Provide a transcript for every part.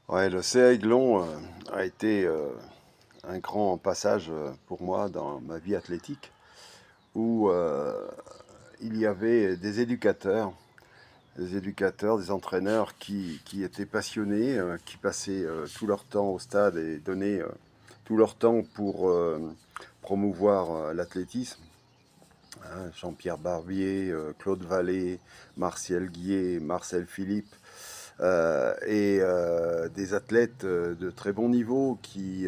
Ouais, le CA Aiglon a été un grand passage pour moi dans ma vie athlétique où il y avait des éducateurs, des entraîneurs qui étaient passionnés, qui passaient tout leur temps au stade et donnaient tout leur temps pour promouvoir l'athlétisme. Hein, Jean-Pierre Barbier, Claude Vallée, Martial Guier, Marcel Philippe, des athlètes de très bon niveau qui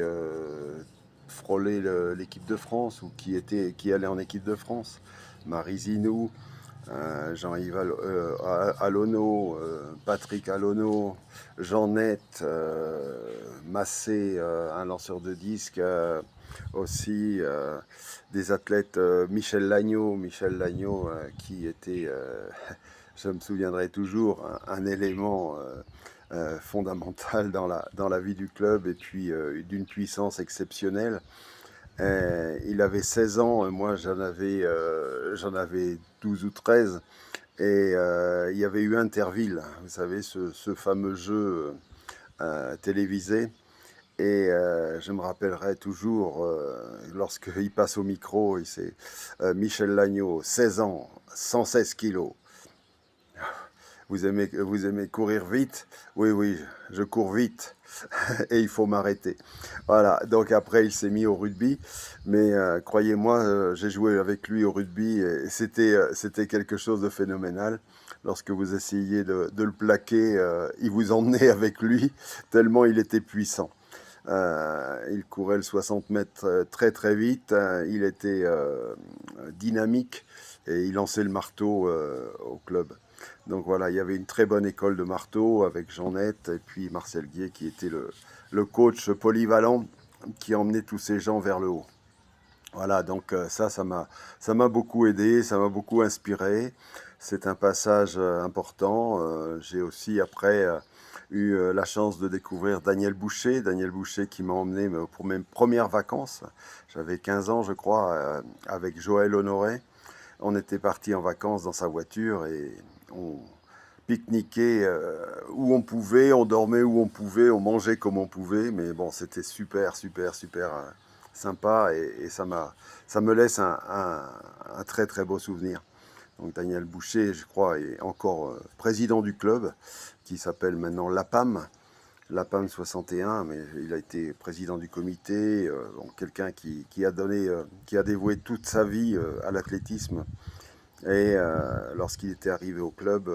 frôlaient l'équipe de France ou qui allaient en équipe de France. Marie Zinou, Jean-Yves Alonneau, Patrick Alonneau, Jean Net, Massé, un lanceur de disques, aussi des athlètes, Michel Lagneau qui était, je me souviendrai toujours, un élément fondamental dans la vie du club et puis d'une puissance exceptionnelle. Il avait 16 ans, moi j'en avais 12 ou 13. Et il y avait eu Interville, vous savez, ce fameux jeu télévisé. Et je me rappellerai toujours, lorsqu'il passe au micro, c'est Michel Lagneau, 16 ans, 116 kilos. Vous aimez courir vite? Oui, oui, je cours vite et il faut m'arrêter. Voilà, donc après il s'est mis au rugby, mais croyez-moi, j'ai joué avec lui au rugby et c'était quelque chose de phénoménal. Lorsque vous essayiez de le plaquer, il vous emmenait avec lui, tellement il était puissant. Il courait le 60 mètres très très vite, il était dynamique et il lançait le marteau au club. Donc voilà, il y avait une très bonne école de marteau avec Jean Net et puis Marcel Guier qui était le coach polyvalent qui emmenait tous ces gens vers le haut. Voilà, donc ça m'a beaucoup aidé, ça m'a beaucoup inspiré. C'est un passage important. J'ai aussi après eu la chance de découvrir Daniel Boucher qui m'a emmené pour mes premières vacances. J'avais 15 ans, je crois, avec Joël Honoré. On était parti en vacances dans sa voiture et on pique-niquait où on pouvait, on dormait où on pouvait, on mangeait comme on pouvait, mais bon, c'était super sympa et ça me laisse un très très beau souvenir. Donc Daniel Boucher, je crois, est encore président du club qui s'appelle maintenant l'APAM 61, mais il a été président du comité, donc quelqu'un qui a donné, qui a dévoué toute sa vie à l'athlétisme. Et lorsqu'il était arrivé au club,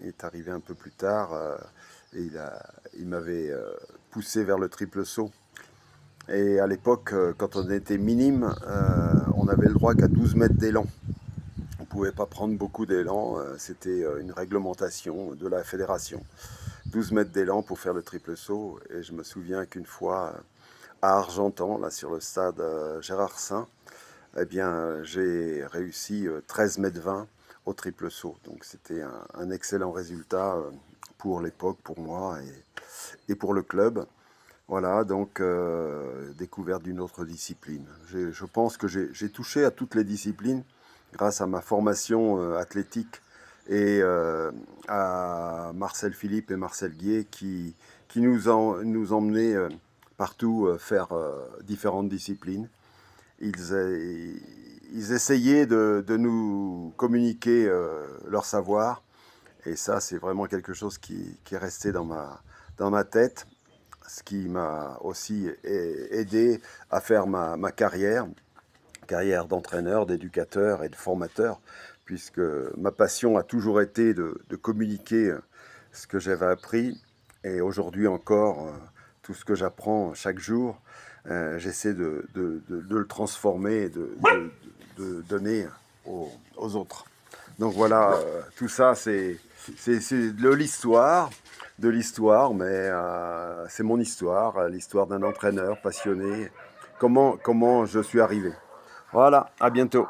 il est arrivé un peu plus tard et il m'avait poussé vers le triple saut. Et à l'époque, quand on était minime, on avait le droit qu'à 12 mètres d'élan. On ne pouvait pas prendre beaucoup d'élan, c'était une réglementation de la fédération. 12 mètres d'élan pour faire le triple saut. Et je me souviens qu'une fois, à Argentan, là sur le stade Gérard Saint, eh bien, j'ai réussi 13 mètres 20 au triple saut. Donc c'était un excellent résultat pour l'époque, pour moi et pour le club. Voilà, donc découverte d'une autre discipline. Je pense que j'ai touché à toutes les disciplines grâce à ma formation athlétique et à Marcel Philippe et Marcel Guier qui nous emmenaient partout faire différentes disciplines. Ils, ils essayaient de nous communiquer leur savoir et ça c'est vraiment quelque chose qui est resté dans ma tête, ce qui m'a aussi aidé à faire ma carrière d'entraîneur, d'éducateur et de formateur, puisque ma passion a toujours été de communiquer ce que j'avais appris. Et aujourd'hui encore, tout ce que j'apprends chaque jour, j'essaie de le transformer et de donner aux autres. Donc voilà, tout ça, c'est de l'histoire, mais c'est mon histoire, l'histoire d'un entraîneur passionné. Comment je suis arrivé. Voilà, à bientôt.